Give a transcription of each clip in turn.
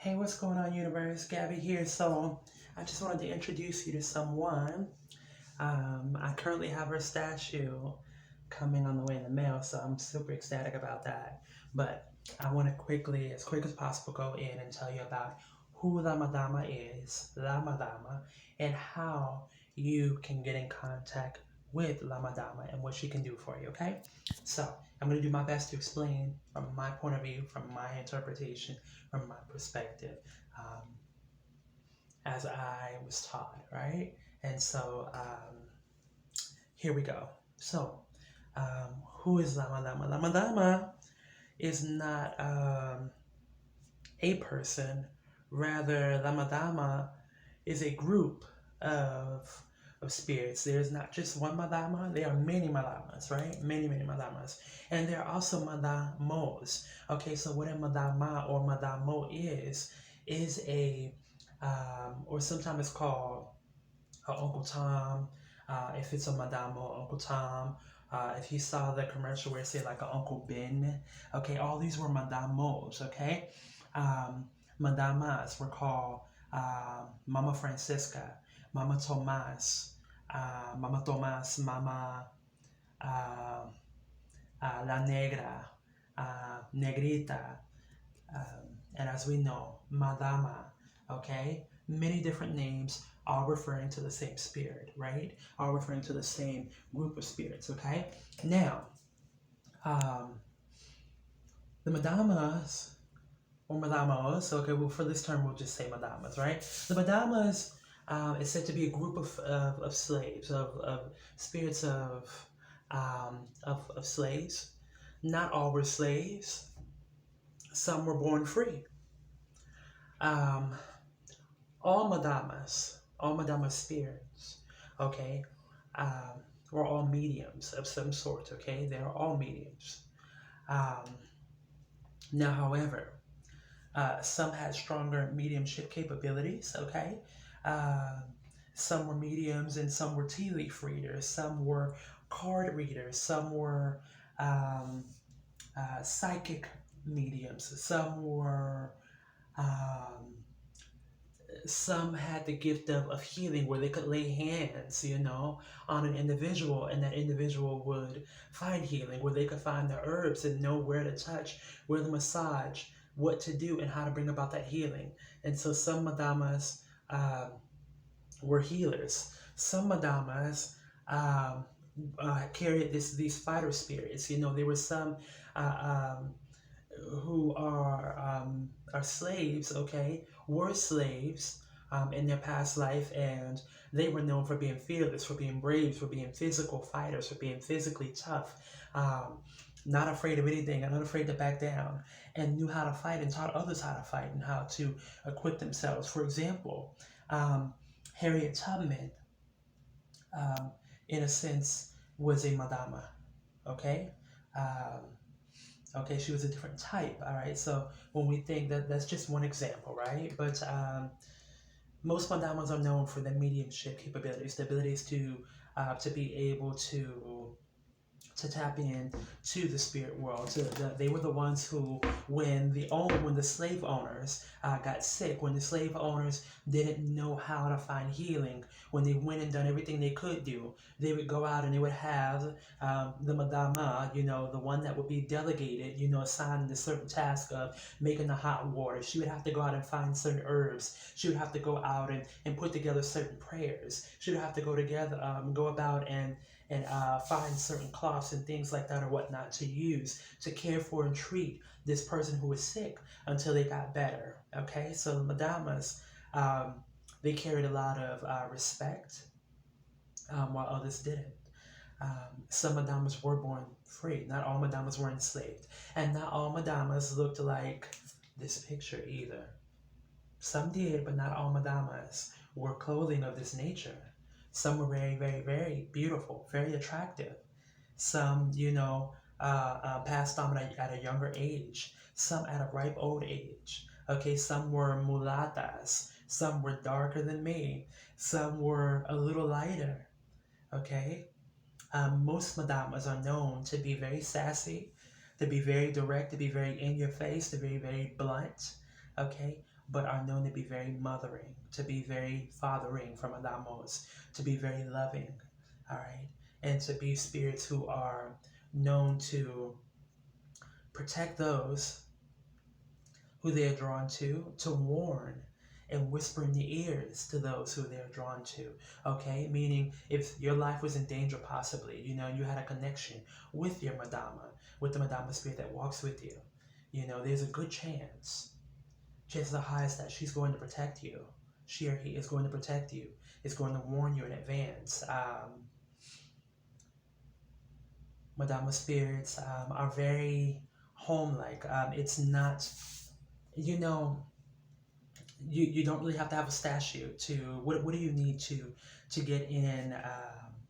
Hey, what's going on, universe? Gabby here. So, I just wanted to introduce you to someone. I currently have her statue coming on the way in the mail, so I'm super ecstatic about that. But I want to quickly, as quick as possible, go in and tell you about who La Madama is, La Madama, and how you can get in contact with La Madama and what she can do for you, okay? So, I'm going to do my best to explain from my point of view, from my interpretation, from my perspective, um, as I was taught, right? And so, here we go. So, who is La Madama? La Madama is not a person, rather, La Madama is a group of spirits. There's not just one Madama, there are many Madamas, right? Many Madamas. And there are also Madamos. Okay, so what a Madama or Madamo is a, or sometimes it's called Uncle Tom, if it's a Madame or Uncle Tom. If you saw the commercial where it said like a Uncle Ben, okay, all these were Madamos, okay? Um, Madamas were called Mama Francisca, Mama Tomas, Mama Tomas, Mama uh, La Negra, Negrita, and as we know, Madama, okay? Many different names, all referring to the same spirit, right? All referring to the same group of spirits, okay? Now, um, the Madamas, or Madamos, okay, well, for this term, we'll just say Madamas, right? The Madamas is said to be a group of slaves, of spirits of slaves. Not all were slaves. Some were born free. Um, all Madamas spirits, okay, were all mediums of some sort, okay? They're all mediums. Um, Now, however, some had stronger mediumship capabilities, okay? Uh, some were mediums and some were tea leaf readers, some were card readers, some were psychic mediums, um, some had the gift of healing where they could lay hands, on an individual and that individual would find healing, where they could find the herbs and know where to touch, where to massage, what to do, and how to bring about that healing. And so some Madamas were healers. Some Madamas carried these fighter spirits. There were some who are slaves, okay, were slaves in their past life, and they were known for being fearless, for being brave, for being physical fighters, for being physically tough, not afraid of anything, and not afraid to back down, and knew how to fight and taught others how to fight and how to equip themselves. For example, Harriet Tubman, um, in a sense, was a Madama, okay? Um, Okay, she was a different type. All right, so when we think that's just one example, right? But most Madamas are known for their mediumship capabilities, the abilities to be able to tap in to the spirit world. They were the ones who, when the slave owners got sick, when the slave owners didn't know how to find healing, when they went and done everything they could do, they would go out and they would have the Madama, the one that would be delegated, assigned the certain task of making the hot water. She would have to go out and find certain herbs. She would have to go out and put together certain prayers. She would have to go about and find certain cloths and things like that or whatnot to use to care for and treat this person who was sick until they got better. Okay, so the Madamas, they carried a lot of respect, while others didn't. Some Madamas were born free. Not all Madamas were enslaved. And not all Madamas looked like this picture either. Some did, but not all Madamas wore clothing of this nature. Some were very beautiful, very attractive. Some, passed on at a younger age. Some at a ripe old age. Okay, some were mulatas. Some were darker than me. Some were a little lighter. Okay, most Madamas are known to be very sassy, to be very direct, to be very in your face, to be very blunt. Okay, but are known to be very mothering, to be very fathering from Adamos, to be very loving, all right, and to be spirits who are known to protect those who they are drawn to warn and whisper in the ears to those who they are drawn to. Okay, meaning if your life was in danger, possibly, you had a connection with your Madama, with the Madama spirit that walks with you. There's a good chance, chances are highest that she's going to protect you. She or he is going to protect you. Is going to warn you in advance. Madama spirits are very home-like. It's not, you know, you don't really have to have a statue to. What do you need to get in?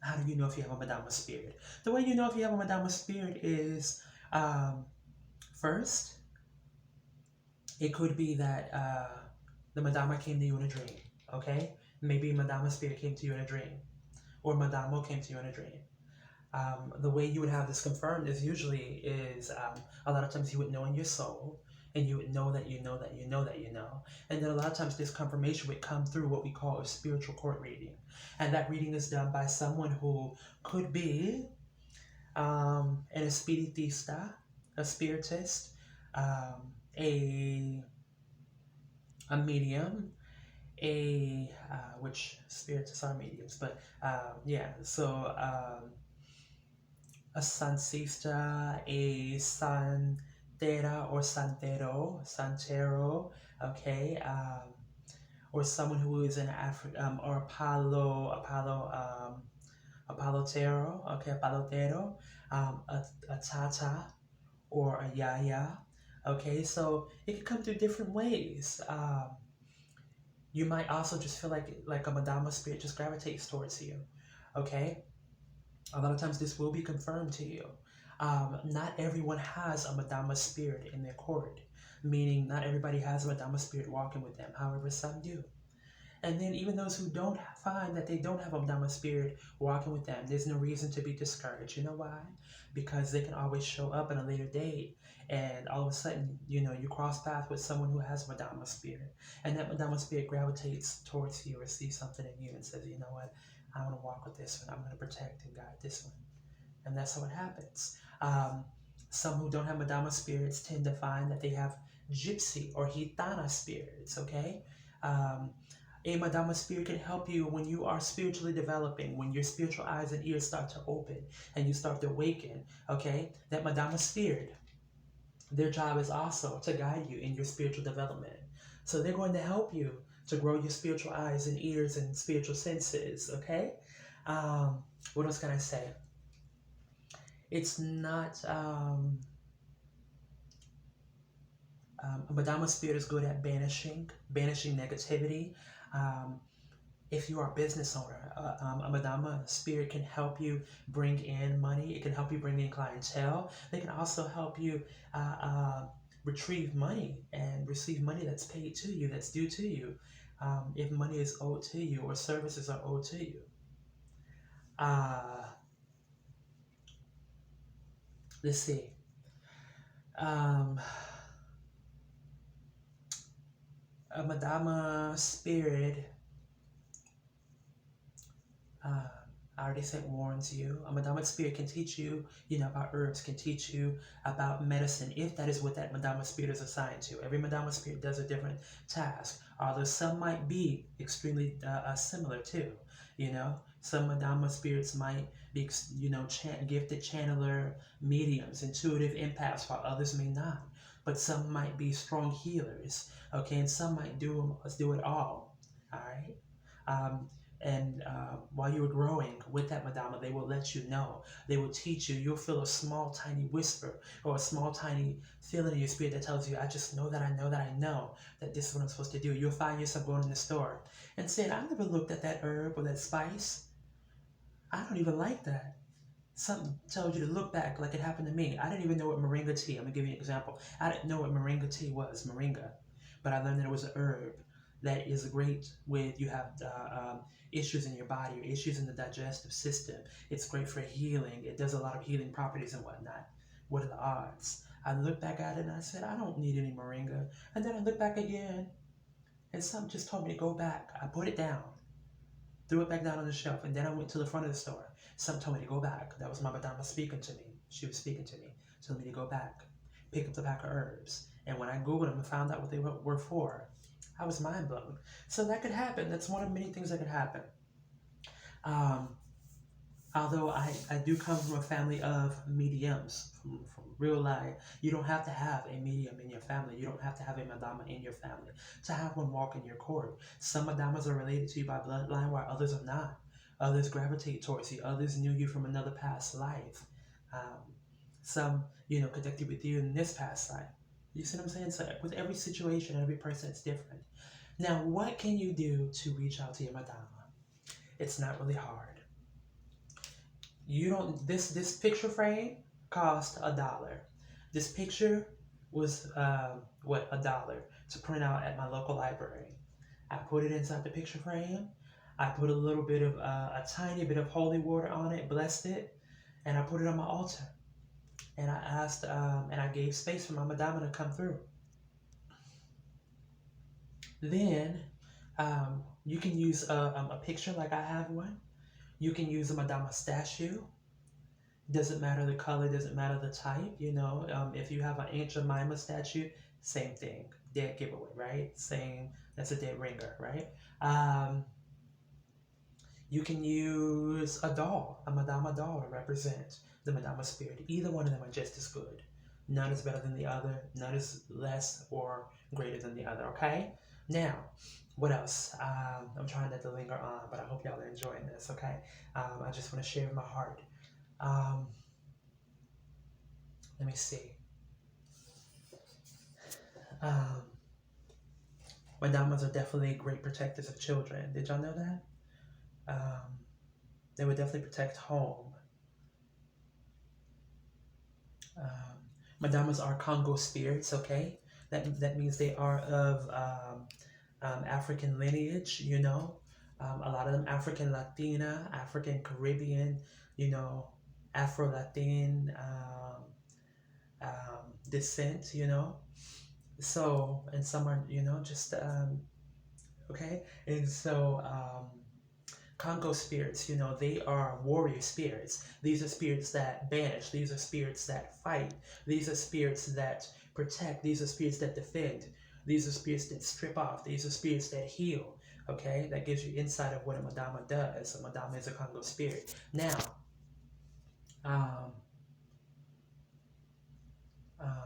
How do you know if you have a Madama spirit? The way you know if you have a Madama spirit is, first, it could be that the Madama came to you in a dream. Okay, maybe Madama spirit came to you in a dream, or Madamo came to you in a dream. The way you would have this confirmed is usually a lot of times you would know in your soul, and you would know that you know that you know that you know, and then a lot of times this confirmation would come through what we call a spiritual court reading, and that reading is done by someone who could be an espiritista, a spiritist, a medium, which spiritists are mediums, but yeah, so a sancista, a santera or santero, okay, or someone who is an or Apollo okay, Apolotero, a tata or a yaya, okay, so it can come through different ways. You might also just feel like a Madama spirit just gravitates towards you, okay. A lot of times this will be confirmed to you. Not everyone has a Madama spirit in their court, meaning not everybody has a Madama spirit walking with them. However, some do. And then even those who don't find that they don't have a Madama spirit walking with them, there's no reason to be discouraged. You know why? Because they can always show up in a later date, and all of a sudden, you cross paths with someone who has a Madama spirit, and that Madama spirit gravitates towards you or sees something in you and says, you know what, I want to walk with this one. I'm going to protect and guide this one. And that's how it happens. Some who don't have Madama spirits tend to find that they have Gypsy or Gitana spirits, okay? A Madama spirit can help you when you are spiritually developing, when your spiritual eyes and ears start to open and you start to awaken, okay? That Madama spirit, their job is also to guide you in your spiritual development. So they're going to help you to grow your spiritual eyes and ears and spiritual senses, okay? What else can I say? It's not, a Madama spirit is good at banishing negativity. If you are a business owner, a Madama spirit can help you bring in money. It can help you bring in clientele. They can also help you retrieve money and receive money that's paid to you, that's due to you, if money is owed to you or services are owed to you. Let's see. A Madama spirit, I already said warns you. A Madama spirit can teach you, about herbs, can teach you about medicine, if that is what that Madama spirit is assigned to. Every Madama spirit does a different task, although some might be extremely similar too. Some Madama spirits might be, gifted channeler, mediums, intuitive empaths, while others may not. But some might be strong healers, okay, and some might do it all right? And while you're growing with that Madama, they will let you know. They will teach you. You'll feel a small, tiny whisper or a small, tiny feeling in your spirit that tells you, I just know that I know that I know that this is what I'm supposed to do. You'll find yourself going in the store and saying, I never looked at that herb or that spice. I don't even like that. Something tells you to look back, like it happened to me. I didn't even know what moringa tea, I'm going to give you an example. I didn't know what moringa tea was, moringa. But I learned that it was an herb that is great with, you have issues in your body, or issues in the digestive system. It's great for healing. It does a lot of healing properties and whatnot. What are the odds? I looked back at it and I said, I don't need any moringa. And then I looked back again and something just told me to go back. I put it down, threw it back down on the shelf, and then I went to the front of the store. Something told me to go back. That was my Madama speaking to me. She was speaking to me, telling me to go back, pick up the pack of herbs. And when I Googled them and found out what they were for, I was mind blown. So that could happen. That's one of many things that could happen. Um, Although I do come from a family of mediums, from real life. You don't have to have a medium in your family. You don't have to have a Madama in your family to have one walk in your court. Some Madamas are related to you by bloodline, while others are not. Others gravitate towards you. Others knew you from another past life. Um, some, connected with you in this past life. You see what I'm saying? So with every situation, every person, it's different. Now, what can you do to reach out to your Madama? It's not really hard. You don't this picture frame cost $1. This picture was $1 to print out at my local library. I put it inside the picture frame. I put a little bit of a tiny bit of holy water on it, blessed it, and I put it on my altar. And I asked and I gave space for my Madama to come through. Then you can use a picture like I have one. You can use a Madama statue. Doesn't matter the color, doesn't matter the type, if you have an Aunt Jemima statue, same thing, dead giveaway, right? Same, that's a dead ringer, right? You can use a doll, a Madama doll, to represent the Madama spirit. Either one of them are just as good. None is better than the other, none is less or greater than the other, okay? Now, what else? I'm trying not to linger on, but I hope y'all are enjoying this, okay? I just want to share my heart. Let me see. Madamas are definitely great protectors of children. Did y'all know that? They would definitely protect home. Madamas are Congo spirits, okay? That means they are of African lineage, a lot of them African Latina, African Caribbean, Afro-Latin descent, So, and some are, just, okay? And so, Congo spirits, they are warrior spirits. These are spirits that banish. These are spirits that fight. These are spirits that protect. These are spirits that defend. These are spirits that strip off. These are spirits that heal. Okay? That gives you insight of what a Madama does. A Madama is a Congo spirit. Now,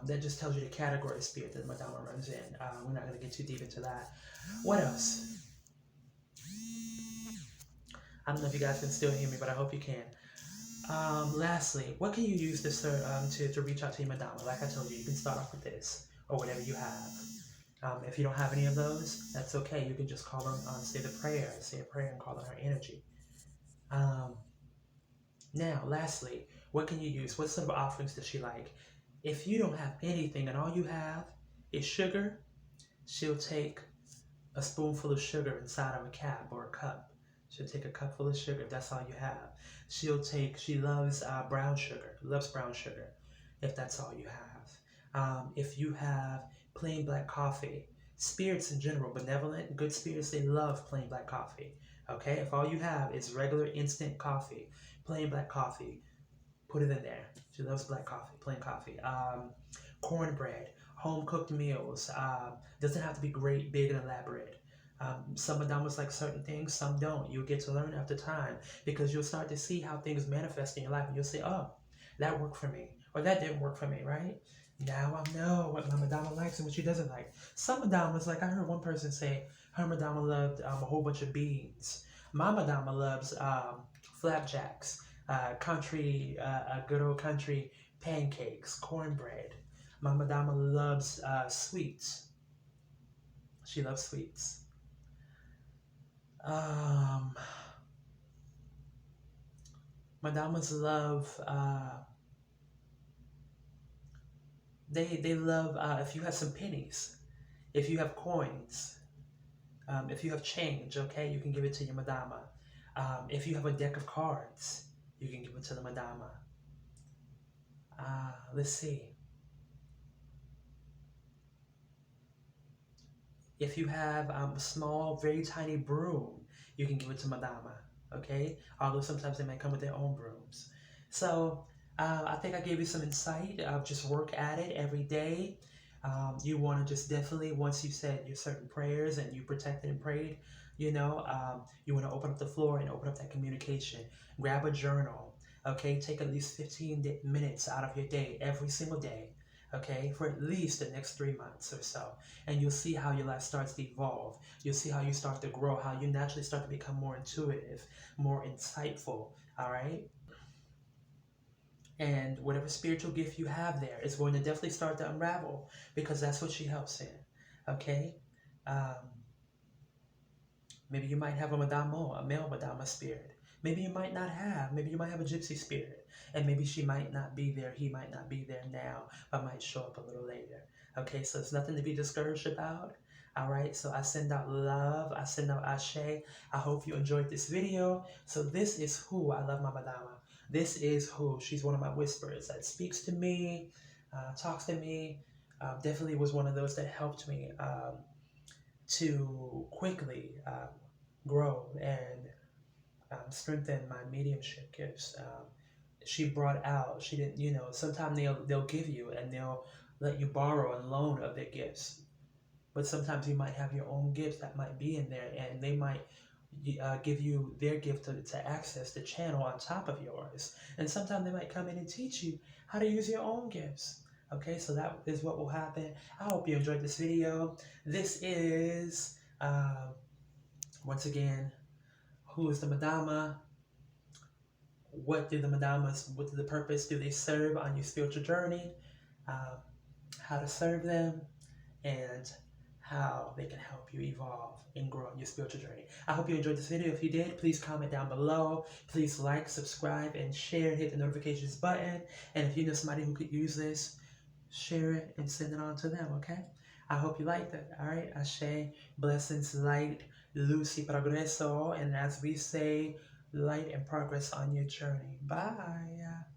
that just tells you the category of spirit that Madama runs in. We're not going to get too deep into that. What else? I don't know if you guys can still hear me, but I hope you can. Lastly, what can you use to reach out to your Madama? Like I told you, you can start off with this, or whatever you have. If you don't have any of those, that's okay. You can just call them, say a prayer and call on her energy. Now, lastly, what can you use? What sort of offerings does she like? If you don't have anything and all you have is sugar, she'll take a spoonful of sugar inside of a cap or a cup. She'll take a cup full of sugar if that's all you have. She loves brown sugar, if that's all you have. If you have plain black coffee, spirits in general, benevolent, good spirits, they love plain black coffee. Okay, if all you have is regular instant coffee, plain black coffee, put it in there. She loves black coffee, plain coffee. Cornbread, home cooked meals. Doesn't have to be great, big, and elaborate. Some Madamas like certain things, some don't. You'll get to learn after time because you'll start to see how things manifest in your life and you'll say, oh, that worked for me or that didn't work for me, right? Now I know what my Madama likes and what she doesn't like. Some Madamas, like I heard one person say, her Madama loved a whole bunch of beans. My Madama loves flapjacks, good old country pancakes, cornbread. My Madama loves sweets. She loves sweets. Madamas love, they love, if you have some pennies, if you have coins, if you have change, okay, you can give it to your Madama. If you have a deck of cards, you can give it to the Madama. Let's see. If you have a small, very tiny broom, you can give it to Madama. Okay? Although sometimes they might come with their own brooms. So I think I gave you some insight. Just work at it every day. You want to just definitely, once you said your certain prayers and you protected and prayed, you want to open up the floor and open up that communication. Grab a journal. Okay? Take at least 15 minutes out of your day every single day. Okay? For at least the next 3 months or so. And you'll see how your life starts to evolve. You'll see how you start to grow, how you naturally start to become more intuitive, more insightful. All right? And whatever spiritual gift you have there is going to definitely start to unravel because that's what she helps in. Okay? Um, Maybe you might have a Madama, a male Madama spirit. Maybe you might not have. Maybe you might have a gypsy spirit. And maybe she might not be there. He might not be there now, but might show up a little later. Okay, so it's nothing to be discouraged about. All right, so I send out love. I send out ashe. I hope you enjoyed this video. So this is who I love my Madama. This is who. She's one of my whisperers that speaks to me, talks to me. Definitely was one of those that helped me to quickly grow and strengthen my mediumship gifts. She brought out, she didn't, sometimes they'll give you and they'll let you borrow and loan of their gifts. But sometimes you might have your own gifts that might be in there and they might give you their gift to access the channel on top of yours. And sometimes they might come in and teach you how to use your own gifts. Okay, so that is what will happen. I hope you enjoyed this video. This is, once again, who is the Madama? What do the Madamas, what the purpose do they serve on your spiritual journey? How to serve them, and how they can help you evolve and grow on your spiritual journey. I hope you enjoyed this video. If you did, please comment down below. Please like, subscribe, and share. Hit the notifications button. And if you know somebody who could use this, share it and send it on to them, okay? I hope you liked it. All right, ashe, blessings, light, luz y progreso. And as we say, light and progress on your journey. Bye.